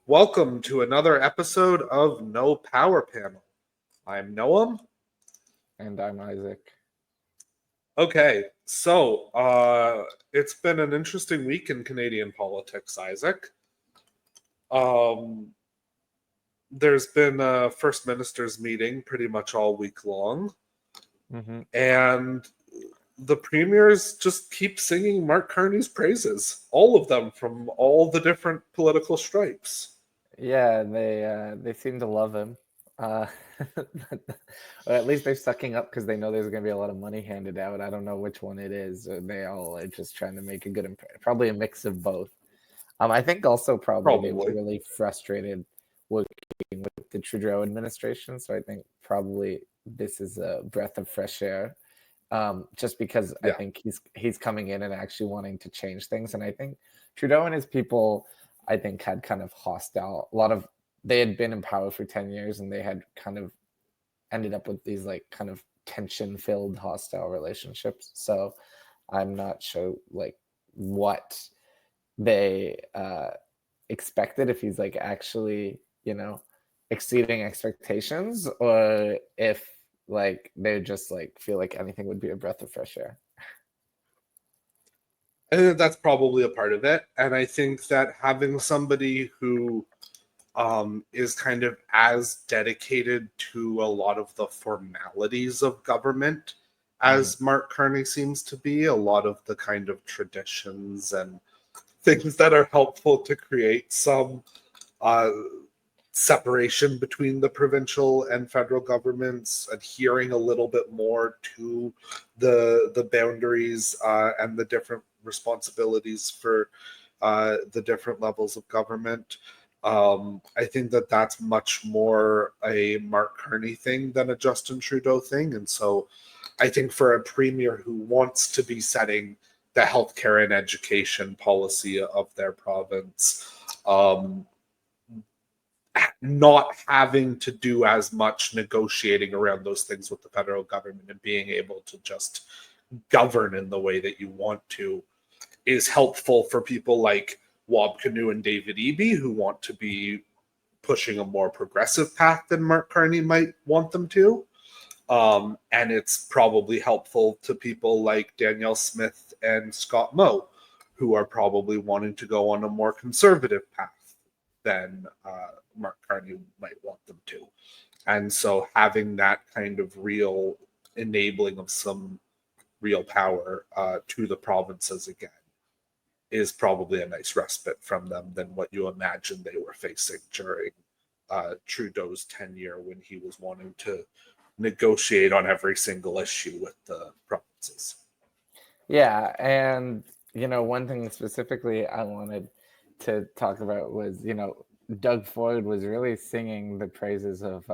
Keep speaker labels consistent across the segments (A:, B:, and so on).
A: Welcome to another episode of No Power Panel. I'm Noam.
B: And I'm Isaac.
A: Okay, so it's been an interesting week in Canadian politics, Isaac. There's been a First Minister's meeting pretty much all week long, and the premiers just keep singing Mark Carney's praises, all of them from all the different political stripes.
B: Yeah, they seem to love him. Or at least they're sucking up because they know there's going to be a lot of money handed out. I don't know which one it is. They all are just trying to make a good impression. Probably a mix of both. I think also probably they were really frustrated working with the Trudeau administration. So I think probably this is a breath of fresh air. Just because I think he's coming in and actually wanting to change things. And I think Trudeau and his people, I think, had kind of hostile, they had been in power for 10 years and they had kind of ended up with these like kind of tension-filled hostile relationships. So I'm not sure like what they expected, if he's like actually, exceeding expectations, or if like they just like feel like anything would be a breath of fresh air.
A: I think that's probably a part of it. And I think that having somebody who is kind of as dedicated to a lot of the formalities of government as Mark Carney seems to be, a lot of the kind of traditions and things that are helpful to create some separation between the provincial and federal governments, adhering a little bit more to the boundaries and the different responsibilities for the different levels of government. I think that that's much more a Mark Carney thing than a Justin Trudeau thing. And so I think for a premier who wants to be setting the healthcare and education policy of their province, not having to do as much negotiating around those things with the federal government and being able to just govern in the way that you want to is helpful for people like Wab Kinew and David Eby, who want to be pushing a more progressive path than Mark Carney might want them to. And it's probably helpful to people like Danielle Smith and Scott Moe, who are probably wanting to go on a more conservative path than Mark Carney might want them to. And so having that kind of real enabling of some real power to the provinces again is probably a nice respite from them than what you imagine they were facing during Trudeau's tenure, when he was wanting to negotiate on every single issue with the provinces.
B: Yeah, and one thing specifically I wanted to talk about was Doug Ford was really singing the praises of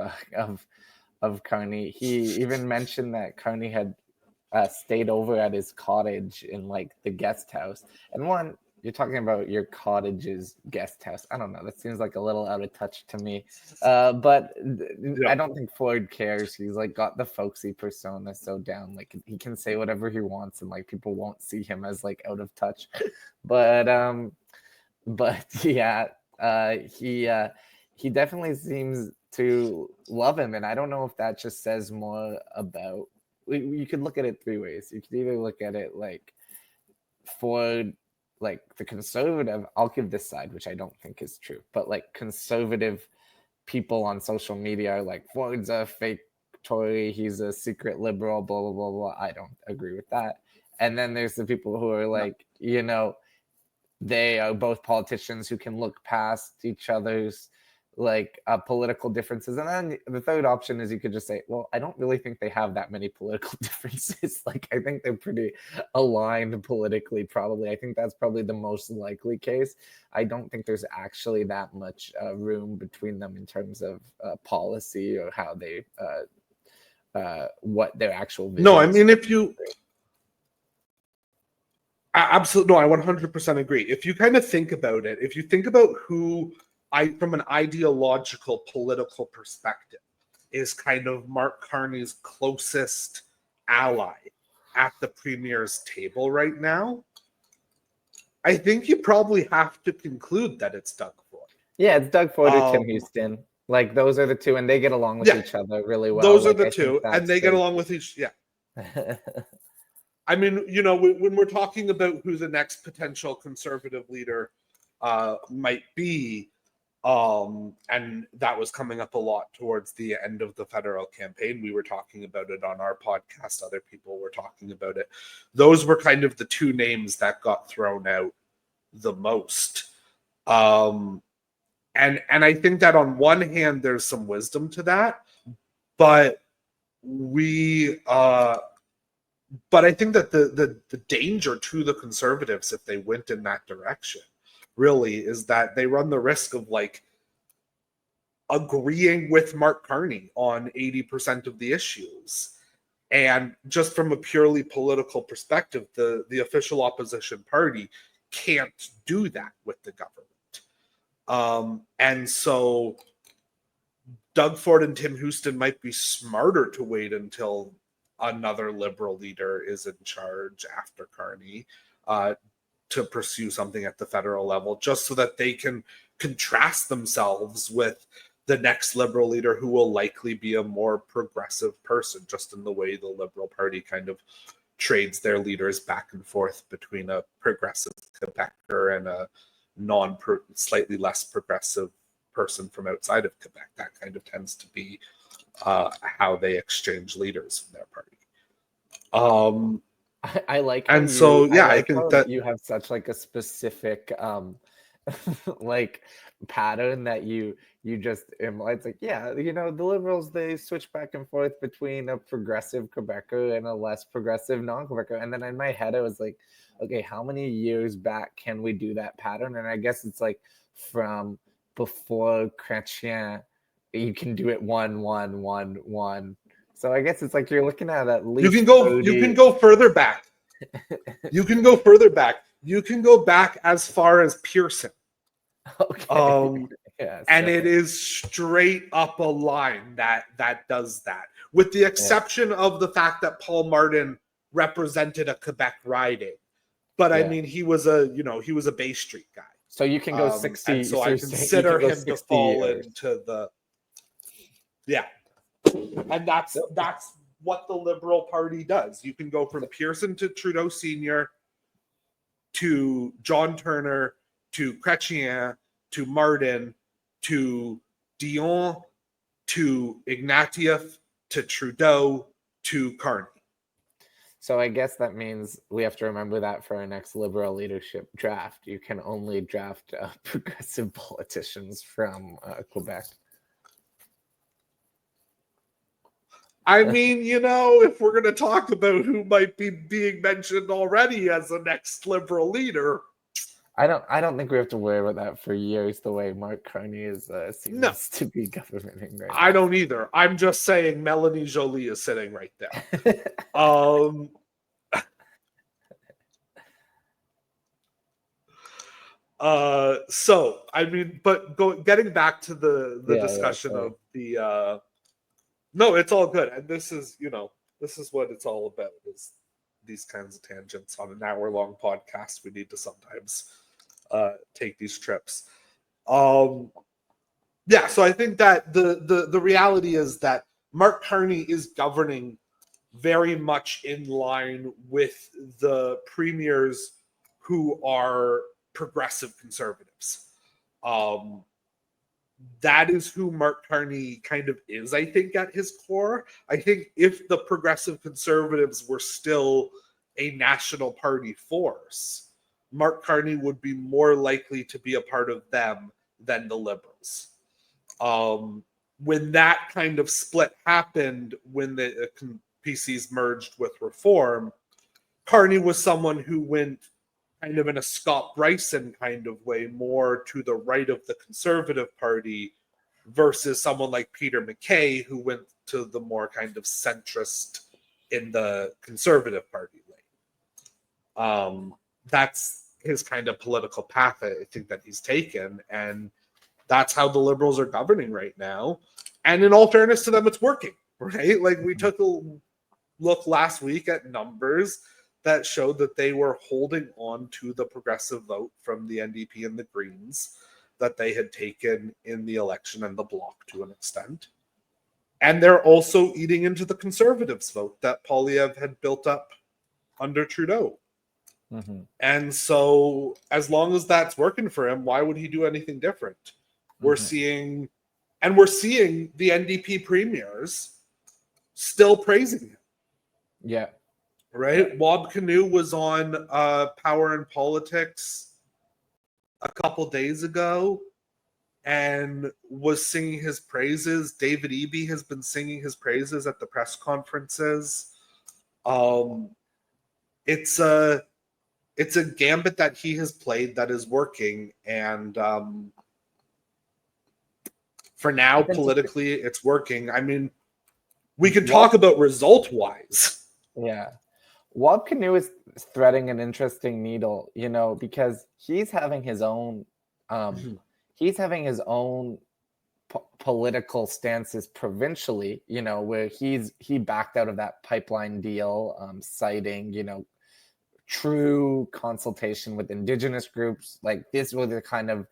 B: Carney. He even mentioned that Carney had stayed over at his cottage in like the guest house. And one, you're talking about your cottage's guest house. I don't know. That seems like a little out of touch to me. But I don't think Ford cares. He's like got the folksy persona so down. Like he can say whatever he wants, and like people won't see him as like out of touch. But yeah, he definitely seems to love him, and I don't know if that just says more about. You could look at it three ways. You could either look at it like Ford, like the conservative, I'll give this side, which I don't think is true, but like conservative people on social media are like, Ford's a fake Tory, he's a secret liberal, blah, blah, blah, blah. I don't agree with that. And then there's the people who are like, they are both politicians who can look past each other's like political differences. And then the third option is you could just say, well, I don't really think they have that many political differences. Like I think they're pretty aligned politically, probably. I think that's probably the most likely case. I don't think there's actually that much room between them in terms of policy or how they what their actual vision
A: No, I mean, if you absolutely, no, I 100% agree. If you kind of think about it, if you think about who from an ideological political perspective is kind of Mark Carney's closest ally at the premier's table right now, I think you probably have to conclude that it's Doug Ford.
B: Yeah, it's Doug Ford or Tim
A: Um,
B: Houston. Like those are the two, and they get along with
A: yeah,
B: each other really well.
A: those are
B: Like
A: the
B: I think
A: two, and
B: that's
A: they get
B: the
A: along with each. Yeah, I mean, when we're talking about who the next potential conservative leader might be, and that was coming up a lot towards the end of the federal campaign. We were talking about it on our podcast. Other people were talking about it. Those were kind of the two names that got thrown out the most. Um, and I think that on one hand, there's some wisdom to that, but we but I think that the danger to the conservatives if they went in that direction really is that they run the risk of like agreeing with Mark Carney on 80% of the issues. And just from a purely political perspective, the official opposition party can't do that with the government. And so Doug Ford and Tim Houston might be smarter to wait until another liberal leader is in charge after Carney to pursue something at the federal level, just so that they can contrast themselves with the next liberal leader who will likely be a more progressive person, just in the way the Liberal Party kind of trades their leaders back and forth between a progressive Quebecer and a slightly less progressive person from outside of Quebec. That kind of tends to be how they exchange leaders in their party.
B: I like how
A: And so, yeah, I
B: like
A: think
B: how
A: that
B: you have such like a specific like pattern that you just it's like, yeah, the liberals, they switch back and forth between a progressive Quebecer and a less progressive non-Quebecer. And then in my head I was like, okay, how many years back can we do that pattern? And I guess it's like from before Chrétien, you can do it 1 1 1 1. So I guess it's like you're looking at
A: you
B: least
A: can go
B: 30.
A: further back. You can go further back. You can go back as far as Pearson.
B: Okay. Yeah.
A: And
B: So
A: it is straight up a line that does that, with the exception of the fact that Paul Martin represented a Quebec riding. But I
B: yeah.
A: mean, he was a Bay Street guy.
B: So you can go
A: And
B: 60.
A: so
B: So
A: I
B: you're saying you
A: consider
B: can go
A: him to
B: 60
A: fall
B: years.
A: into the and that's
B: So,
A: what the Liberal Party does. You can go from Pearson to Trudeau Senior to John Turner to Chrétien to Martin to Dion to Ignatieff to Trudeau to Carney.
B: so I guess that means we have to remember that for our next liberal leadership draft. You can only draft progressive politicians from Quebec.
A: I mean, if we're going to talk about who might be being mentioned already as the next liberal leader,
B: I don't think we have to worry about that for years. The way Mark Carney is seems to be governing right now.
A: I don't either. I'm just saying Melanie Joly is sitting right there. So I mean, but getting back to the discussion of the no, it's all good. And this is what it's all about, is these kinds of tangents on an hour-long podcast. We need to sometimes take these trips. Yeah, so I think that the reality is that Mark Carney is governing very much in line with the premiers who are progressive conservatives. That is who Mark Carney kind of is, I think, at his core. I think if the progressive conservatives were still a national party force, Mark Carney would be more likely to be a part of them than the liberals. When that kind of split happened, when the PCs merged with Reform, Carney was someone who went kind of in a Scott Bryson kind of way, more to the right of the Conservative Party, versus someone like Peter MacKay, who went to the more kind of centrist in the Conservative Party lane. That's his kind of political path, I think, that he's taken, and that's how the Liberals are governing right now. And in all fairness to them, it's working, right? Like, we took a look last week at numbers that showed that they were holding on to the progressive vote from the NDP and the Greens. that they had taken in the election and the bloc to an extent. And they're also eating into the Conservatives' vote that Poilievre had built up under Trudeau.
B: Mm-hmm.
A: And so as long as that's working for him, why would he do anything different? We're seeing the NDP premiers still praising him.
B: Yeah.
A: Right? Yeah. Wab Kinew was on Power and Politics a couple days ago and was singing his praises. David Eby has been singing his praises at the press conferences. It's a gambit that he has played that is working, and for now, politically, it's working. I mean, we can talk about result-wise.
B: Yeah. Wab Kinew is threading an interesting needle, because he's having his own political stances provincially, where he backed out of that pipeline deal, citing, true consultation with Indigenous groups. Like this was the kind of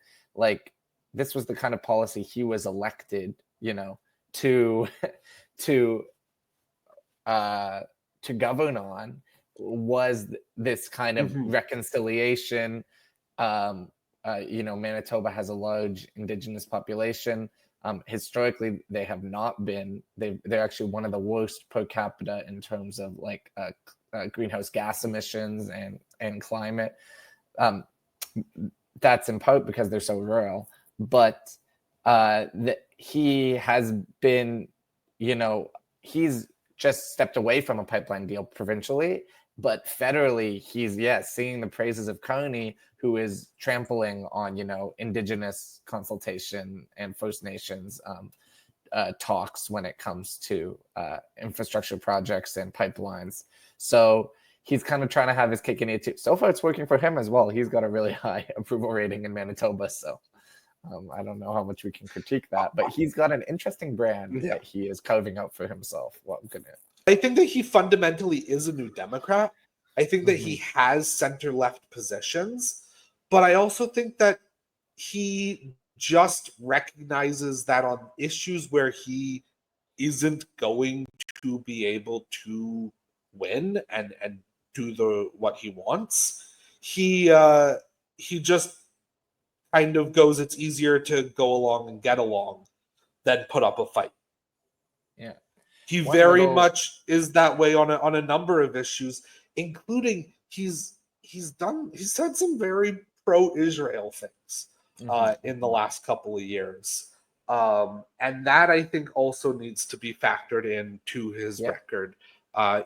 B: policy he was elected, to govern on, was this kind of reconciliation. Manitoba has a large Indigenous population. Historically, they have not been. They're actually one of the worst per capita in terms of greenhouse gas emissions and climate. That's in part because they're so rural. But he has been, he's just stepped away from a pipeline deal provincially, but federally, he's singing the praises of Carney, who is trampling on Indigenous consultation and First Nations talks when it comes to infrastructure projects and pipelines. So he's kind of trying to have his cake and eat it too. So far, it's working for him as well. He's got a really high approval rating in Manitoba, so I don't know how much we can critique that, but he's got an interesting brand that he is carving out for himself.
A: I think that he fundamentally is a New Democrat. I think that he has center-left positions, but I also think that he just recognizes that on issues where he isn't going to be able to win and do what he wants, he just kind of goes, it's easier to go along and get along than put up a fight.
B: Yeah.
A: He very much is that way on a number of issues, including he's said some very pro-Israel things in the last couple of years. And that I think also needs to be factored into his record,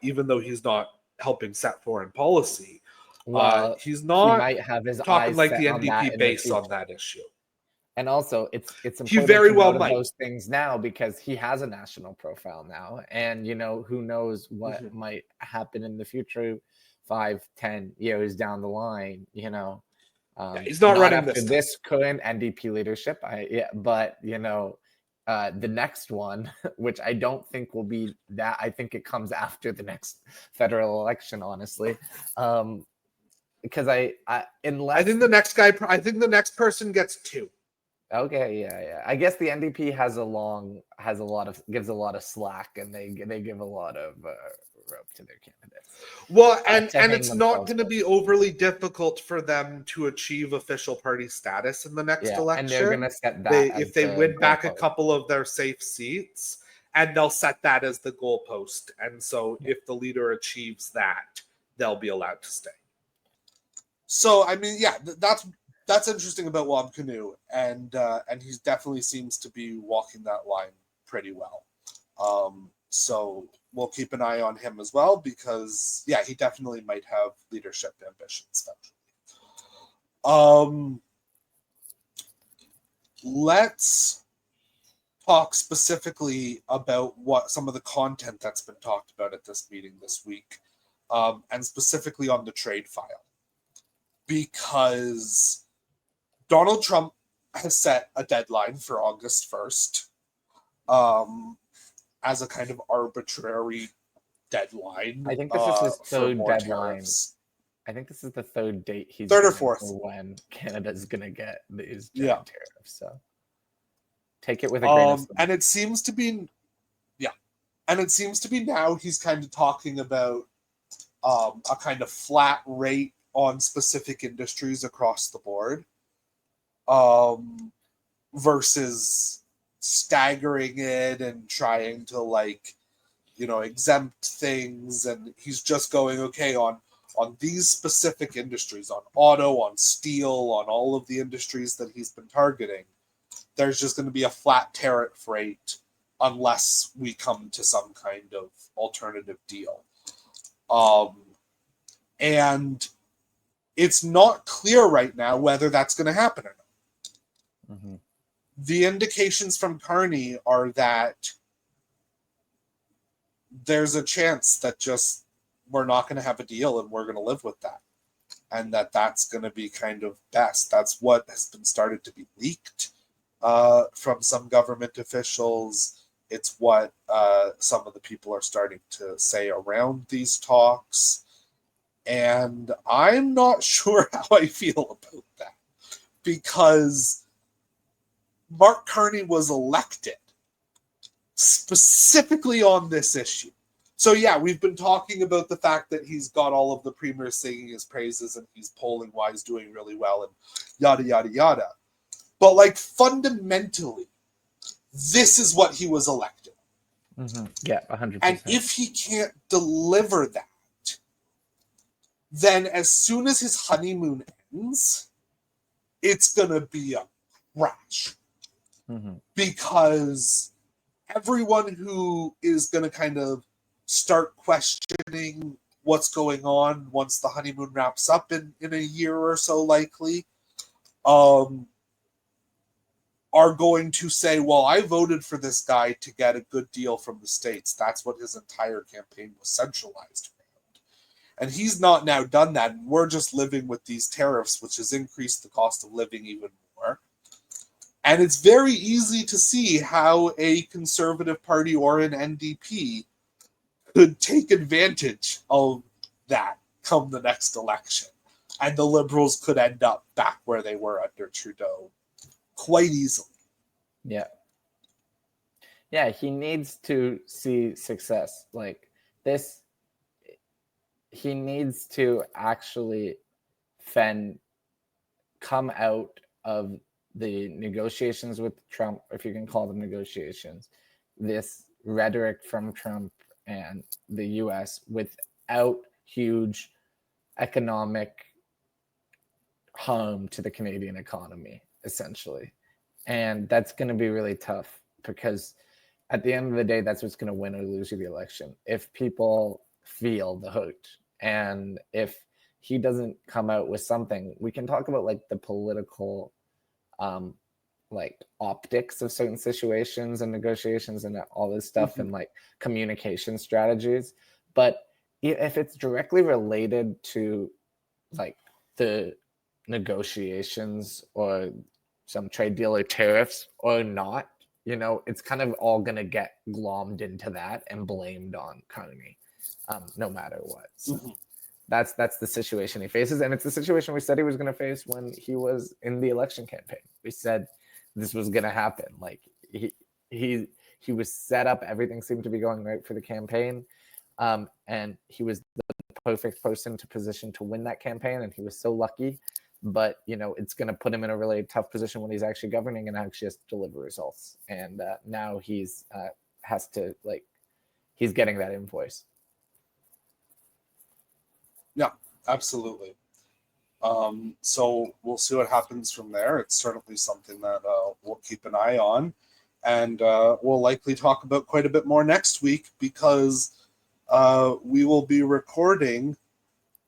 A: even though he's not helping set foreign policy. He's not
B: he might have his
A: talking
B: eyes
A: like
B: set
A: the
B: on
A: NDP
B: that
A: base on that issue.
B: And also, it's important
A: he very
B: to
A: well
B: note
A: might.
B: those things now because he has a national profile now, and who knows what might happen in the future, 5-10 years down the line.
A: He's not running
B: after this current NDP leadership. But the next one, which I don't think will be that. I think it comes after the next federal election, honestly. Because I think
A: the next person gets 2.
B: Okay, yeah. I guess the NDP gives a lot of slack, and they give a lot of rope to their candidates.
A: Well, and it's not going to be overly difficult for them to achieve official party status in the next election.
B: And they're going to set that
A: if they win back a couple of their safe seats, and they'll set that as the goalpost. And so, if the leader achieves that, they'll be allowed to stay. So, I mean, that's interesting about Wab Kinew, and he definitely seems to be walking that line pretty well. So we'll keep an eye on him as well because, he definitely might have leadership ambitions. Let's talk specifically about what some of the content that's been talked about at this meeting this week, and specifically on the trade file, because Donald Trump has set a deadline for August 1st as a kind of arbitrary deadline.
B: I think this is his third deadline. I think this is the third date he's
A: Third or
B: giving
A: fourth.
B: for when Canada's gonna get these
A: Yeah.
B: giant tariffs. So take it with a grain of salt.
A: And it seems to be, and it seems to be now he's kind of talking about a kind of flat rate on specific industries across the board, versus staggering it and trying to, like, exempt things. And he's just going, okay, on these specific industries, on auto, on steel, on all of the industries that he's been targeting, there's just going to be a flat tariff rate unless we come to some kind of alternative deal. And it's not clear right now whether that's going to happen or not.
B: Mm-hmm.
A: The indications from Carney are that there's a chance that just we're not going to have a deal and we're going to live with that. And that's going to be kind of best. That's what has been started to be leaked from some government officials. It's what some of the people are starting to say around these talks. And I'm not sure how I feel about that, because Mark Carney was elected specifically on this issue. So yeah, we've been talking about the fact that he's got all of the premiers singing his praises and he's polling wise doing really well and yada, yada, yada. But like fundamentally, this is what he was elected.
B: Mm-hmm. Yeah, 100%.
A: And if he can't deliver that, then as soon as his honeymoon ends, it's going to be a crash.
B: Mm-hmm.
A: Because everyone who is going to kind of start questioning what's going on once the honeymoon wraps up in a year or so, likely, are going to say, well, I voted for this guy to get a good deal from the States. That's what his entire campaign was centralized around. And he's not now done that. And we're just living with these tariffs, which has increased the cost of living even more. And it's very easy to see how a Conservative Party or an NDP could take advantage of that come the next election. And the Liberals could end up back where they were under Trudeau quite easily.
B: Yeah. Yeah, he needs to see success. Like this, he needs to actually come out of the negotiations with Trump, if you can call them negotiations, this rhetoric from Trump and the US without huge economic harm to the Canadian economy, essentially. And that's going to be really tough because at the end of the day, that's what's going to win or lose you the election. If people feel the hurt and if he doesn't come out with something, we can talk about like the political like optics of certain situations and negotiations and all this stuff, and like communication strategies. But if it's directly related to like the negotiations or some trade deal or tariffs or not, it's kind of all going to get glommed into that and blamed on Carney, no matter what. So that's the situation he faces. And it's the situation we said he was going to face when he was in the election campaign. We said this was going to happen. Like he was set up. Everything seemed to be going right for the campaign. And he was the perfect person to position to win that campaign. And he was so lucky. But, it's going to put him in a really tough position when he's actually governing and actually has to deliver results. And now he's he's getting that invoice.
A: Yeah, absolutely. So we'll see what happens from there. It's certainly something that we'll keep an eye on. And we'll likely talk about quite a bit more next week because we will be recording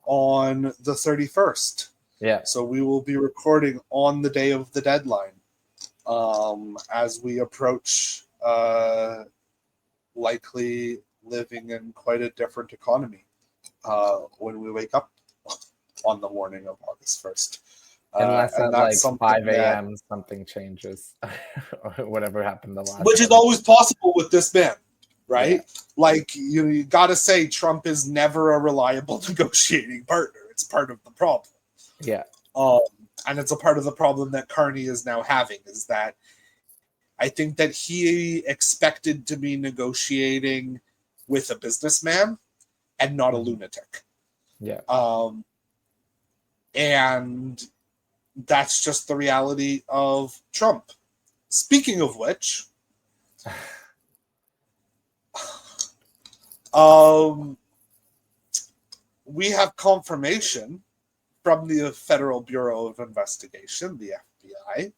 A: on the 31st.
B: Yeah.
A: So we will be recording on the day of the deadline as we approach likely living in quite a different economy when we wake up on the morning of August 1st.
B: Unless at like 5 a.m. something changes or whatever happened the last.
A: Which is always possible with this man, right?
B: Yeah.
A: Like you got to say Trump is never a reliable negotiating partner. It's part of the problem.
B: Yeah.
A: And it's a part of the problem that Carney is now having, is that I think that he expected to be negotiating with a businessman and not a lunatic.
B: Yeah.
A: And that's just the reality of Trump. Speaking of which, we have confirmation from the Federal Bureau of Investigation, the FBI,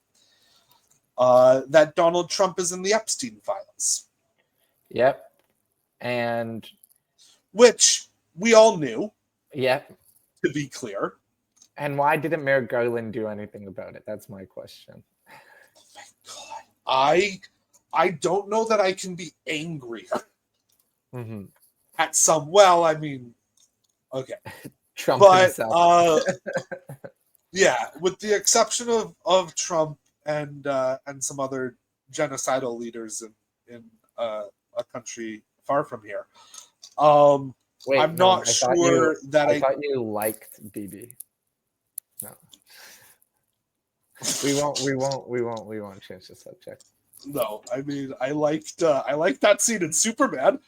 A: that Donald Trump is in the Epstein files.
B: Yep. And
A: which we all knew.
B: Yep.
A: To be clear.
B: And why didn't Merrick Garland do anything about it? That's my question.
A: Oh my God. I don't know that I can be angry at some. Well, I mean, okay.
B: Trump himself.
A: Yeah, with the exception of Trump and some other genocidal leaders in a country far from here.
B: Wait,
A: I'm not sure that
B: I thought you liked BB. No. We won't change the subject.
A: No, I mean I liked that scene in Superman.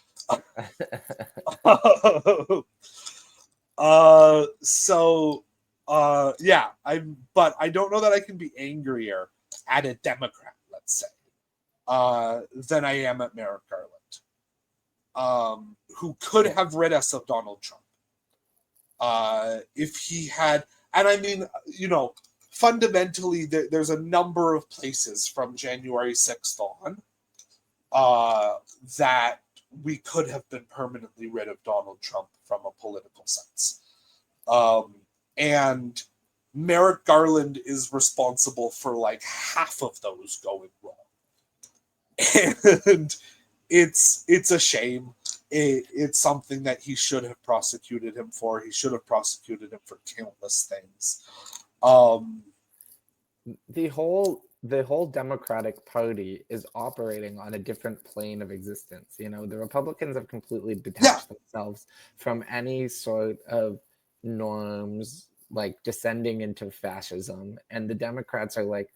A: Yeah, but I don't know that I can be angrier at a Democrat, let's say, than I am at Merrick Garland, who could have rid us of Donald Trump if he had. And I mean, fundamentally, there's a number of places from January 6th on that we could have been permanently rid of Donald Trump from a political sense. And Merrick Garland is responsible for like half of those going wrong. And it's a shame. It's something that he should have prosecuted him for. He should have prosecuted him for countless things.
B: The whole Democratic Party is operating on a different plane of existence. The Republicans have completely detached themselves from any sort of norms, like descending into fascism, and the Democrats are like,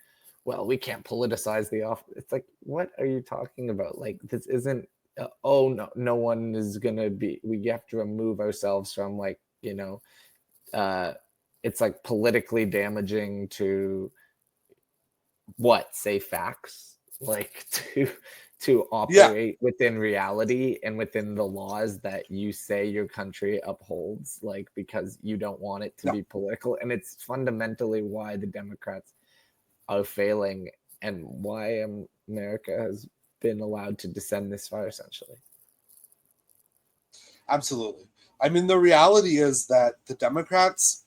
B: well, we can't politicize the office. It's like, what are you talking about? Like, this isn't no one is gonna be, we have to remove ourselves from, like, it's like politically damaging to say facts, like to operate within reality and within the laws that you say your country upholds, like, because you don't want it to be political. And it's fundamentally why the Democrats are failing and why America has been allowed to descend this far, essentially.
A: Absolutely. I mean, the reality is that the Democrats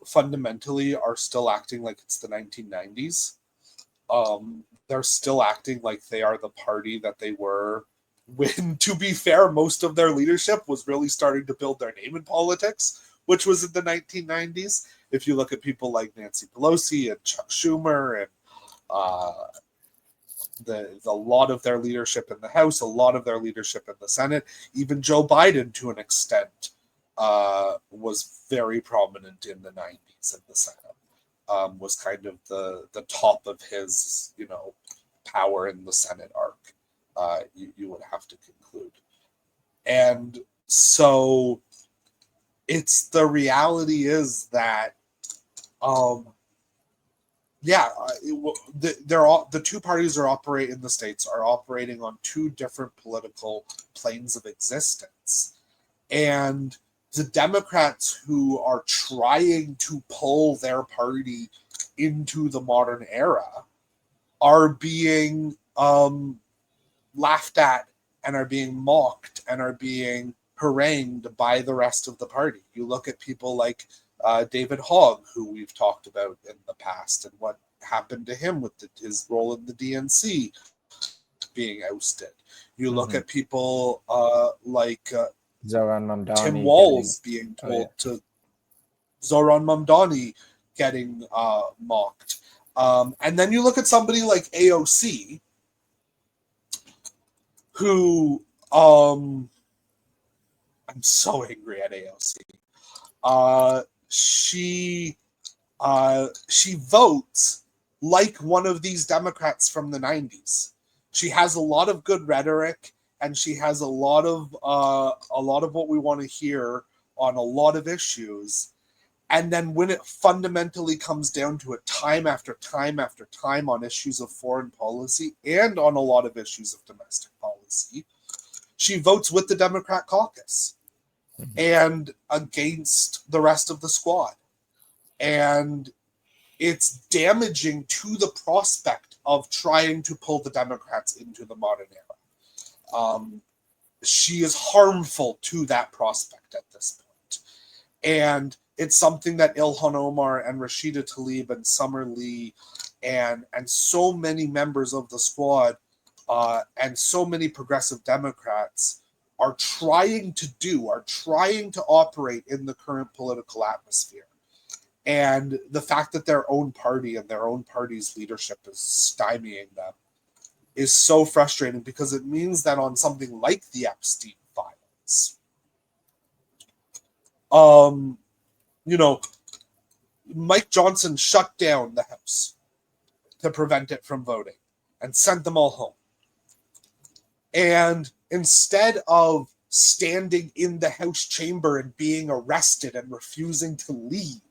A: fundamentally are still acting like it's the 1990s. They're still acting like they are the party that they were when, to be fair, most of their leadership was really starting to build their name in politics, which was in the 1990s. If you look at people like Nancy Pelosi and Chuck Schumer and the lot of their leadership in the House, a lot of their leadership in the Senate, even Joe Biden to an extent was very prominent in the 90s in the Senate. Was kind of the top of his, power in the Senate arc, you would have to conclude. And so it's the reality is that, the two parties are operating in the states are operating on two different political planes of existence. And the Democrats who are trying to pull their party into the modern era are being laughed at and are being mocked and are being harangued by the rest of the party. You look at people like David Hogg, who we've talked about in the past, and what happened to him with his role in the DNC being ousted. You look at people like
B: Zoran Mamdani,
A: Tim Walz being told to Zoran Mamdani getting mocked. And then you look at somebody like AOC, who I'm so angry at AOC. she votes like one of these Democrats from the 90s. She has a lot of good rhetoric, and she has a lot of what we want to hear on a lot of issues. And then when it fundamentally comes down to it, time after time after time, on issues of foreign policy and on a lot of issues of domestic policy, she votes with the Democrat caucus and against the rest of the squad. And it's damaging to the prospect of trying to pull the Democrats into the modern era. She is harmful to that prospect at this point. And it's something that Ilhan Omar and Rashida Tlaib and Summer Lee and so many members of the squad and so many progressive Democrats are trying to operate in the current political atmosphere. And the fact that their own party and their own party's leadership is stymieing them is so frustrating, because it means that on something like the Epstein files, Mike Johnson shut down the House to prevent it from voting and sent them all home. And instead of standing in the House chamber and being arrested and refusing to leave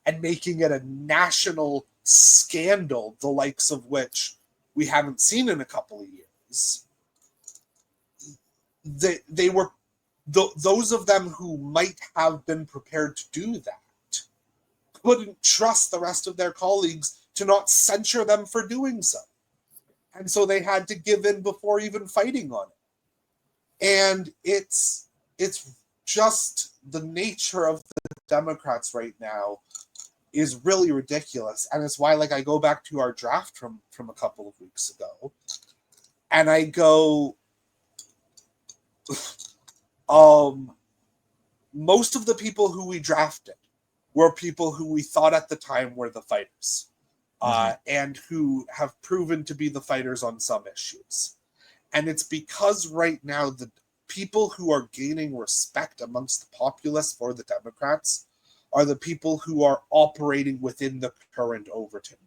A: and making it a national scandal, the likes of which we haven't seen in a couple of years, they were those of them who might have been prepared to do that couldn't trust the rest of their colleagues to not censure them for doing so. And so they had to give in before even fighting on it. And it's just the nature of the Democrats right now is really ridiculous. And it's why, I go back to our draft from a couple of weeks ago, and I go, most of the people who we drafted were people who we thought at the time were the fighters, and who have proven to be the fighters on some issues. And it's because right now the people who are gaining respect amongst the populace for the Democrats are the people who are operating within the current Overton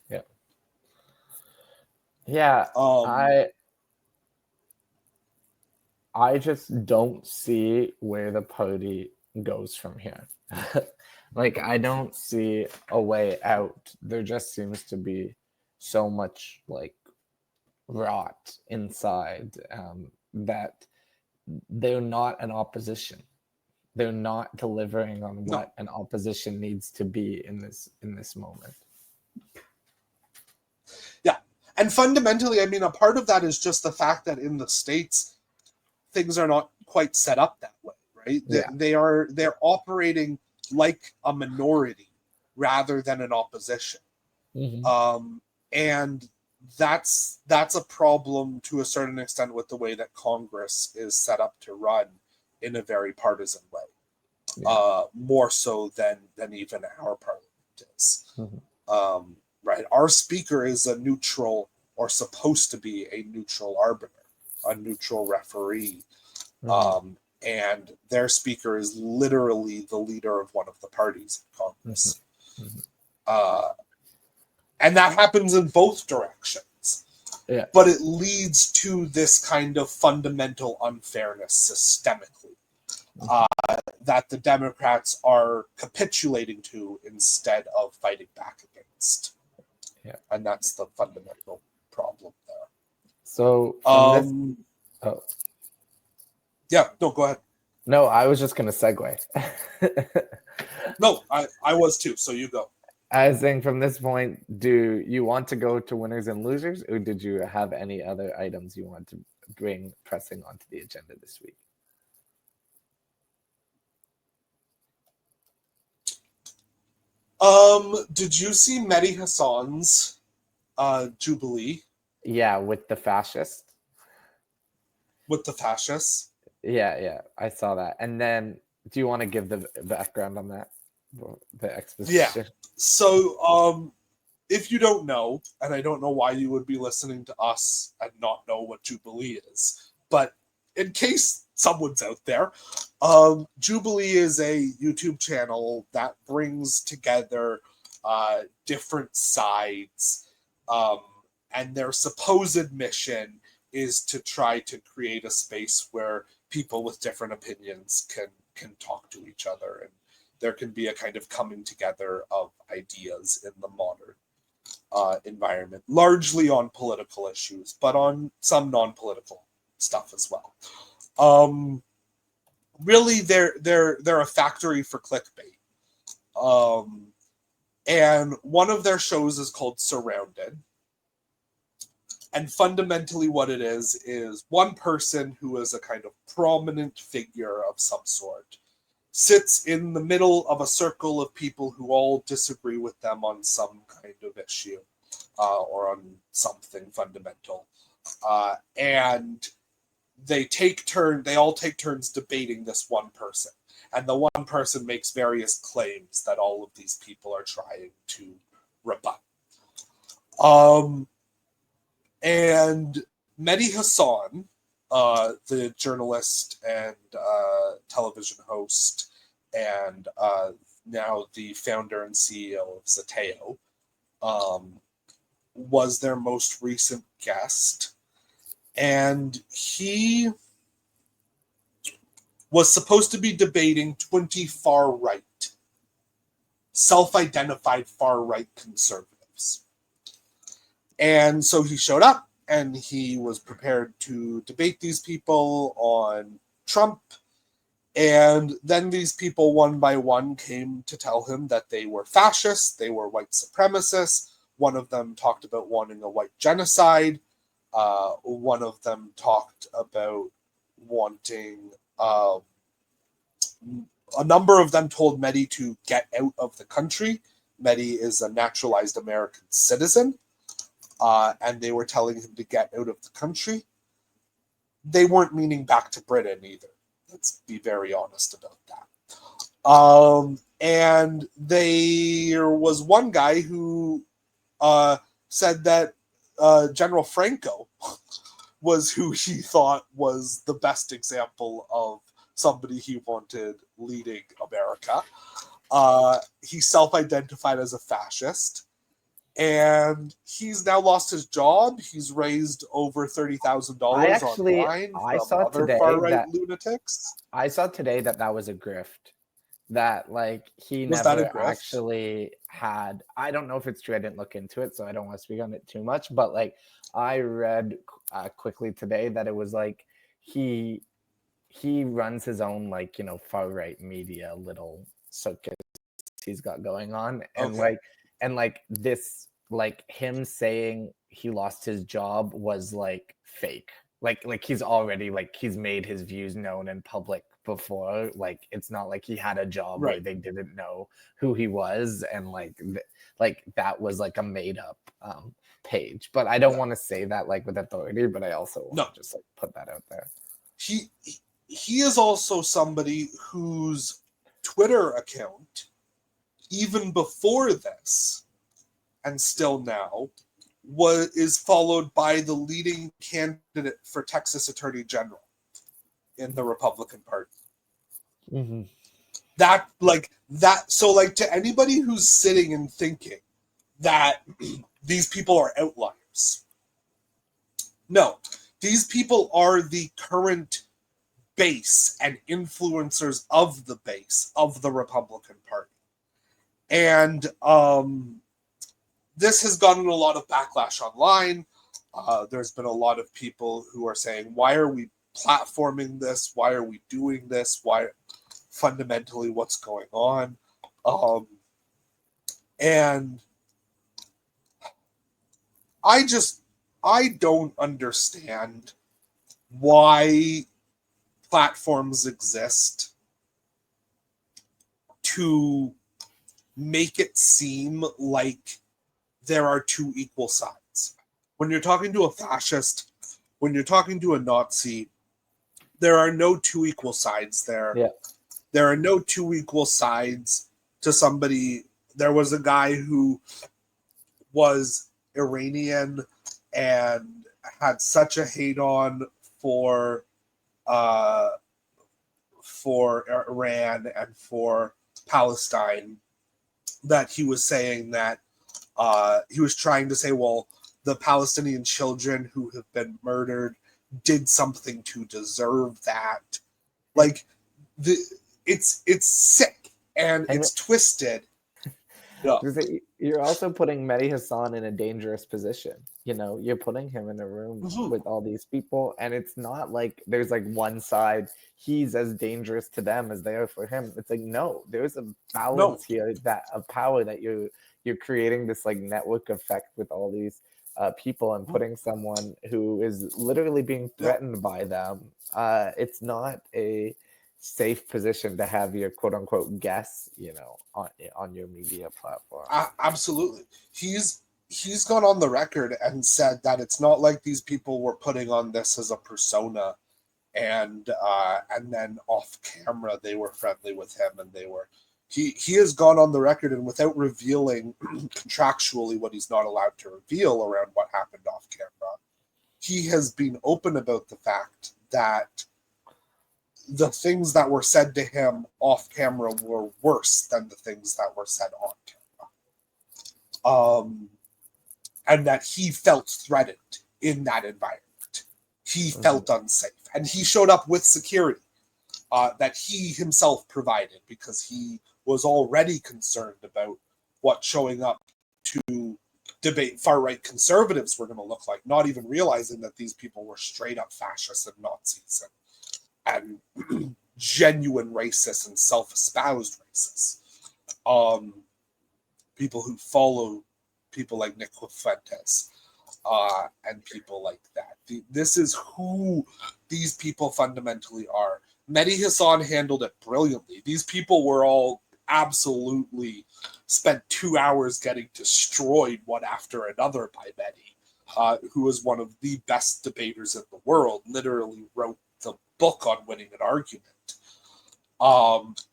B: window. Yeah. I just don't see where the party goes from here. I don't see a way out. There just seems to be so much rot inside that they're not an opposition. They're not delivering on what an opposition needs to be in this moment.
A: Yeah. And fundamentally, a part of that is just the fact that in the States, things are not quite set up that way, right? Yeah. They're operating like a minority rather than an opposition. Mm-hmm. And that's a problem to a certain extent with the way that Congress is set up to run in a very partisan way. Yeah. More so than even our parliament is. Mm-hmm. Right. Our speaker is a neutral, or supposed to be a neutral arbiter, a neutral referee. Mm-hmm. And their speaker is literally the leader of one of the parties in Congress. Mm-hmm. And that happens in both directions. Yeah. But it leads to this kind of fundamental unfairness systemically, that the Democrats are capitulating to instead of fighting back against. Yeah. And that's the fundamental problem there.
B: So,
A: yeah, no, go ahead.
B: No, I was just going to segue.
A: No, I was too, so you go.
B: I was saying, from this point, do you want to go to winners and losers, or did you have any other items you want to bring pressing onto the agenda this week?
A: Did you see Mehdi Hasan's Jubilee?
B: Yeah, with the fascists. Yeah, I saw that. And then, do you want to give the background on that? The exposition?
A: Yeah. So, if you don't know, and I don't know why you would be listening to us and not know what Jubilee is, but in case someone's out there. Jubilee is a YouTube channel that brings together different sides, and their supposed mission is to try to create a space where people with different opinions can talk to each other, and there can be a kind of coming together of ideas in the modern environment, largely on political issues, but on some non-political stuff as well. Really, they're a factory for clickbait. And one of their shows is called Surrounded. And fundamentally what it is one person who is a kind of prominent figure of some sort sits in the middle of a circle of people who all disagree with them on some kind of issue or on something fundamental. And they all take turns debating this one person. And the one person makes various claims that all of these people are trying to rebut. And Mehdi Hasan, the journalist and television host, and now the founder and CEO of Zateo, was their most recent guest. And he was supposed to be debating 20 far-right, self-identified far-right conservatives. And so he showed up, and he was prepared to debate these people on Trump. And then these people, one by one, came to tell him that they were fascists, they were white supremacists. One of them talked about wanting a white genocide. One of them talked about wanting... a number of them told Mehdi to get out of the country. Mehdi is a naturalized American citizen. And they were telling him to get out of the country. They weren't meaning back to Britain either. Let's be very honest about that. And there was one guy who said that General Franco was who he thought was the best example of somebody he wanted leading America. He self-identified as a fascist. And he's now lost his job. He's raised over $30,000 online from other far-right lunatics.
B: I saw today that was a grift. That like he
A: Was
B: never actually had. I don't know if it's true. I didn't look into it, so I don't want to speak on it too much. But like I read quickly today that it was like he runs his own like far-right media little circus he's got going on, and this like him saying he lost his job was like fake. Like he's already like he's made his views known in public before. Like it's not like he had a job where they didn't know who he was, and like that was like a made up page. But I don't want to say that like with authority, but I also want to just like put that out there.
A: He is also somebody whose Twitter account, even before this and still now, is followed by the leading candidate for Texas Attorney General in the Republican Party.
B: Mm-hmm.
A: So to anybody who's sitting and thinking that these people are outliers, no, these people are the current base and influencers of the base of the Republican Party. And this has gotten a lot of backlash online. There's been a lot of people who are saying, why are we platforming this? Why are we doing this? Why fundamentally what's going on? And I don't understand why platforms exist to make it seem like there are two equal sides. When you're talking to a fascist, when you're talking to a Nazi, there are no two equal sides there.
B: Yeah.
A: There are no two equal sides to somebody. There was a guy who was Iranian and had such a hate on for for Iran and for Palestine, that he was saying that he was trying to say, well, the Palestinian children who have been murdered did something to deserve that. Like, it's sick and it's twisted. Yeah.
B: You're also putting Mehdi Hasan in a dangerous position. You know, you're putting him in a room with all these people, and it's not like there's like one side, he's as dangerous to them as they are for him. It's like, no, there's a balance here, that of power, that you're creating this like network effect with all these people, and putting someone who is literally being threatened by them. It's not a safe position to have your quote unquote guests, you know, on your media platform.
A: Absolutely. He's gone on the record and said that it's not like these people were putting on this as a persona, and then off camera they were friendly with him, and they were. He has gone on the record, and without revealing contractually what he's not allowed to reveal around what happened off camera, he has been open about the fact that the things that were said to him off camera were worse than the things that were said on camera. And that he felt threatened in that environment. He felt unsafe. And he showed up with security that he himself provided, because he was already concerned about what showing up to debate far-right conservatives were going to look like, not even realizing that these people were straight up fascists and Nazis and genuine racists and self-espoused racists. People who follow people like Nick Fuentes and people like that. This is who these people fundamentally are. Mehdi Hasan handled it brilliantly. These people were all absolutely spent 2 hours getting destroyed one after another by Mehdi, who is one of the best debaters in the world, literally wrote the book on winning an argument.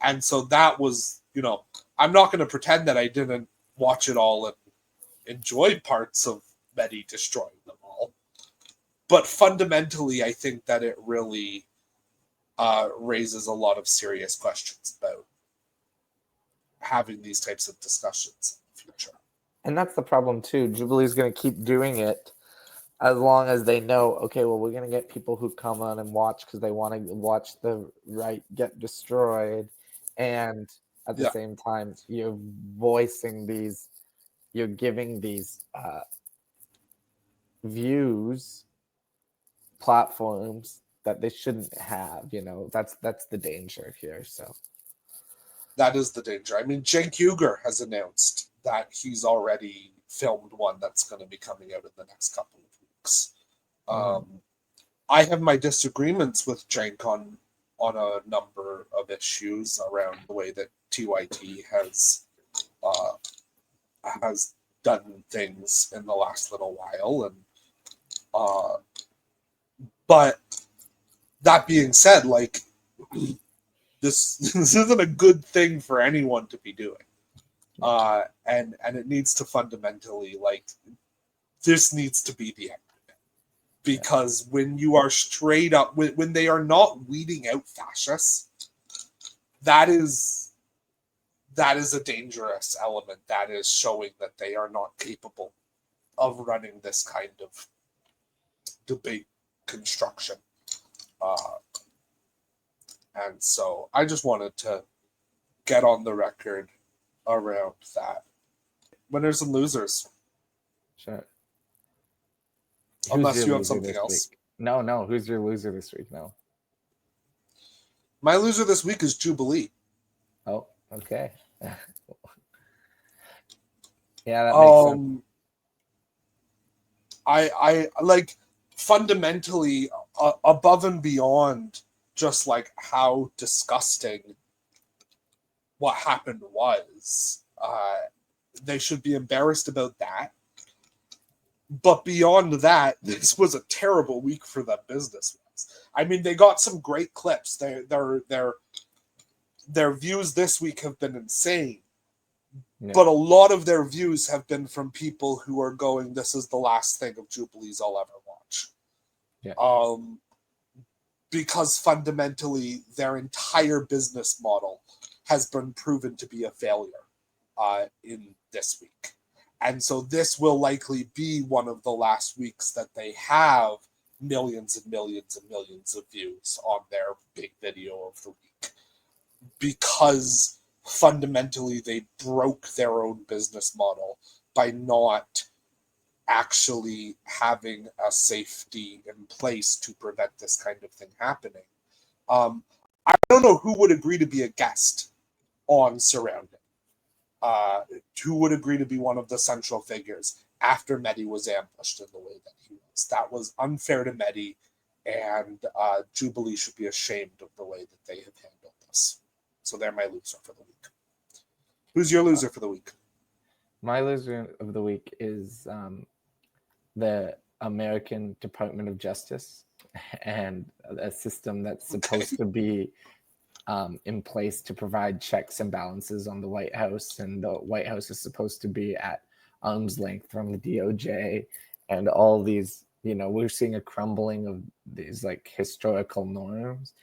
A: And so that was, you know, I'm not going to pretend that I didn't watch it all and enjoy parts of Mehdi destroying them all. But fundamentally, I think that it really raises a lot of serious questions about having these types of discussions in the future.
B: And that's the problem too. Jubilee's going to keep doing it as long as they know, okay, well, we're going to get people who come on and watch because they want to watch the right get destroyed. And at the same time, you're voicing these, you're giving these views platforms that they shouldn't have. You know, that's the danger here. So
A: that is the danger. I mean, Cenk Uygur has announced that he's already filmed one that's going to be coming out in the next couple of weeks. I have my disagreements with Cenk on a number of issues around the way that TYT has done things in the last little while, and but that being said, like this isn't a good thing for anyone to be doing, and it needs to fundamentally, like, this needs to be the end of it, because when you are straight up, when they are not weeding out fascists, that is a dangerous element. That is showing that they are not capable of running this kind of debate construction. And so I just wanted to get on the record around that. Winners and losers.
B: Sure.
A: Unless you have something else.
B: Week? No. Who's your loser this week? No.
A: My loser this week is Jubilee.
B: Oh, okay. Yeah, that makes sense.
A: I like, fundamentally, above and beyond just like how disgusting what happened was, they should be embarrassed about that. But beyond that, this was a terrible week for them business-wise. I mean, they got some great clips. Their views this week have been insane. Yeah. But a lot of their views have been from people who are going, this is the last thing of Jubilees I'll ever watch.
B: Yeah.
A: because fundamentally their entire business model has been proven to be a failure in this week. And so this will likely be one of the last weeks that they have millions and millions and millions of views on their big video of the week, because fundamentally they broke their own business model by not actually having a safety in place to prevent this kind of thing happening. I don't know who would agree to be a guest on Surrounding. Who would agree to be one of the central figures after Mehdi was ambushed in the way that he was. That was unfair to Mehdi, and Jubilee should be ashamed of the way that they have handled this. So they're my loser for the week. Who's your loser for the week?
B: My loser of the week is the American Department of Justice, and a system that's supposed to be in place to provide checks and balances on the White House, and the White House is supposed to be at arm's length from the DOJ, and all these, we're seeing a crumbling of these like historical norms.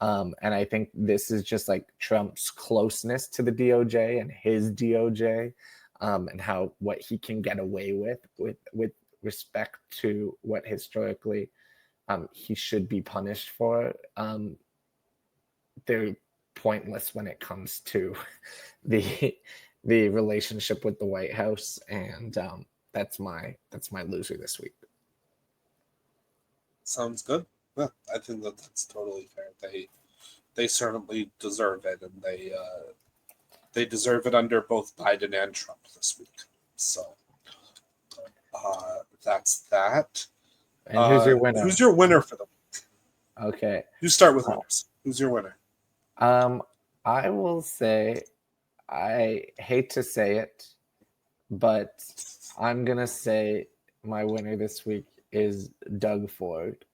B: And I think this is just like Trump's closeness to the DOJ and his DOJ, and what he can get away with respect to what historically he should be punished for. They're pointless when it comes to the relationship with the White House, and that's my loser this week.
A: Sounds good. Yeah, I think that's totally fair. They certainly deserve it, and they deserve it under both Biden and Trump this week. So that's that.
B: And who's your winner?
A: Who's your winner for the week?
B: Okay.
A: You start with winners. Who's your winner?
B: I will say, I hate to say it, but I'm gonna say my winner this week is Doug Ford.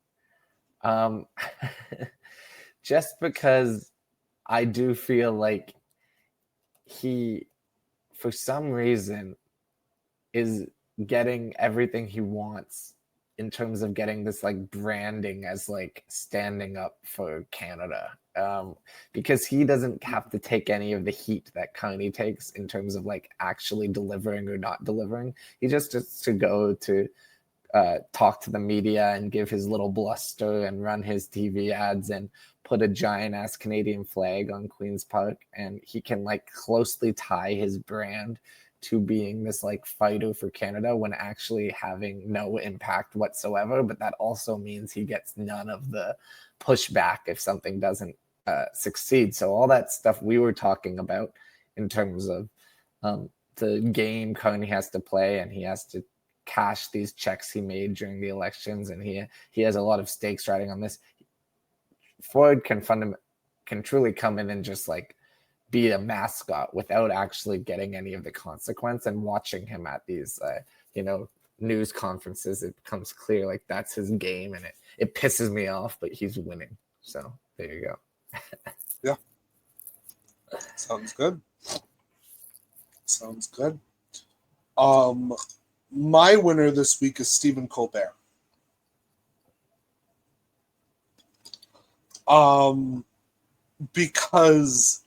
B: Just because I do feel like he, for some reason, is getting everything he wants in terms of getting this like branding as like standing up for Canada, because he doesn't have to take any of the heat that Carney takes in terms of like actually delivering or not delivering. He just has to go to talk to the media and give his little bluster and run his TV ads and put a giant ass Canadian flag on Queen's Park, and he can like closely tie his brand to being this like fighter for Canada when actually having no impact whatsoever. But that also means he gets none of the pushback if something doesn't succeed. So all that stuff we were talking about in terms of the game Carney has to play, and he has to cash these checks he made during the elections, and he has a lot of stakes riding on this. Ford can truly come in and just like be a mascot without actually getting any of the consequence. And watching him at these news conferences, it becomes clear like that's his game, and it pisses me off, but he's winning. So there you go.
A: Yeah, sounds good. My winner this week is Stephen Colbert. Because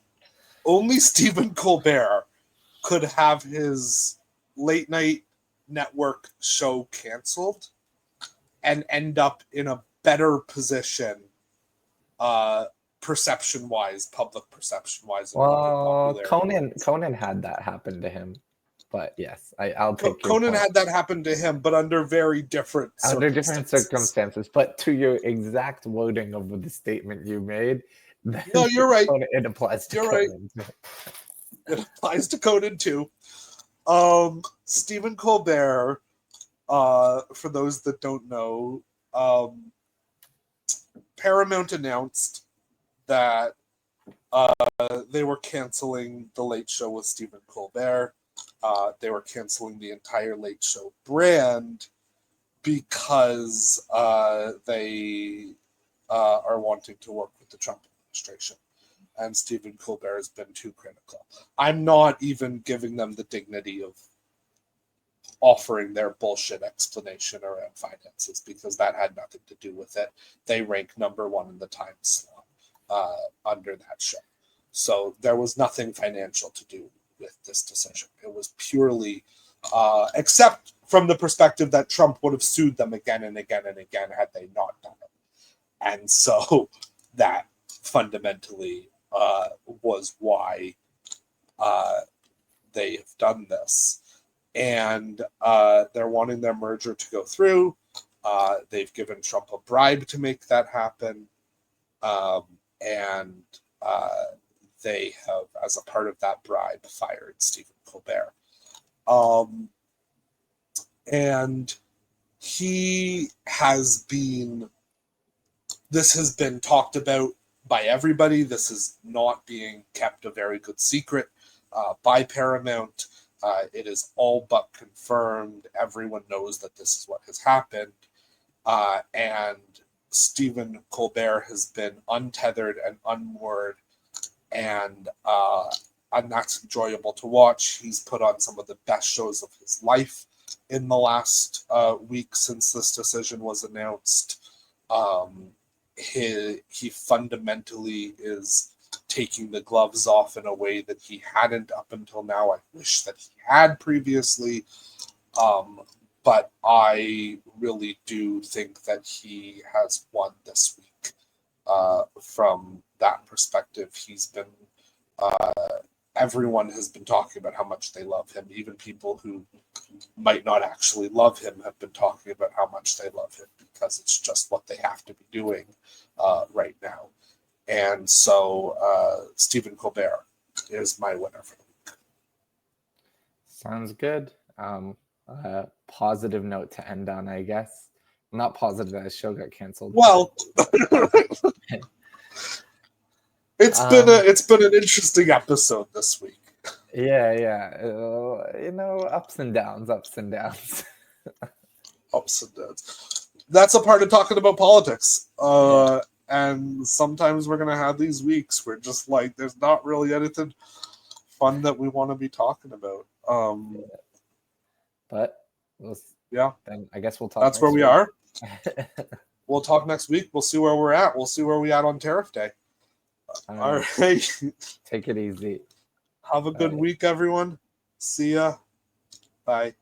A: only Stephen Colbert could have his late night network show canceled and end up in a better position, perception-wise, public perception-wise.
B: Well, Conan had that happen to him, but yes, I'll take
A: Conan had that happen to him, but under very different
B: circumstances. But to your exact wording of the statement you made,
A: no, you're right.
B: It applies to Conan. Right.
A: It applies to Conan too. Stephen Colbert, for those that don't know, Paramount announced that they were canceling The Late Show with Stephen Colbert. They were canceling the entire Late Show brand because they are wanting to work with the Trump administration. And Stephen Colbert has been too critical. I'm not even giving them the dignity of offering their bullshit explanation around finances, because that had nothing to do with it. They rank number one in the time slot under that show. So there was nothing financial to do with this decision. It was purely, except from the perspective that Trump would have sued them again and again and again had they not done it. And so that fundamentally was why they have done this. And they're wanting their merger to go through. They've given Trump a bribe to make that happen. And they have, as a part of that bribe, fired Stephen Colbert. And he has been, this has been talked about by everybody. This is not being kept a very good secret by Paramount. It is all but confirmed. Everyone knows that this is what has happened. And Stephen Colbert has been untethered and unmoored, and that's enjoyable to watch. He's put on some of the best shows of his life in the last week since this decision was announced. He fundamentally is taking the gloves off in a way that he hadn't up until now. I wish that he had previously. But I really do think that he has won this week. From that perspective, he's been, everyone has been talking about how much they love him. Even people who might not actually love him have been talking about how much they love him, because it's just what they have to be doing right now. And so Stephen Colbert is my winner for the week.
B: Sounds good. Positive note to end on, I guess. Not positive that his show got canceled.
A: Well, it's been an interesting episode this week.
B: Yeah. Ups and downs.
A: Ups and downs. That's a part of talking about politics. And sometimes we're gonna have these weeks where just like there's not really anything fun that we want to be talking about.
B: But then I guess we'll talk.
A: That's where we are. We'll talk next week. We'll see where we're at. We'll see where we're at on Tariff Day. All right.
B: Take it easy.
A: Have a good week, everyone. See ya. Bye.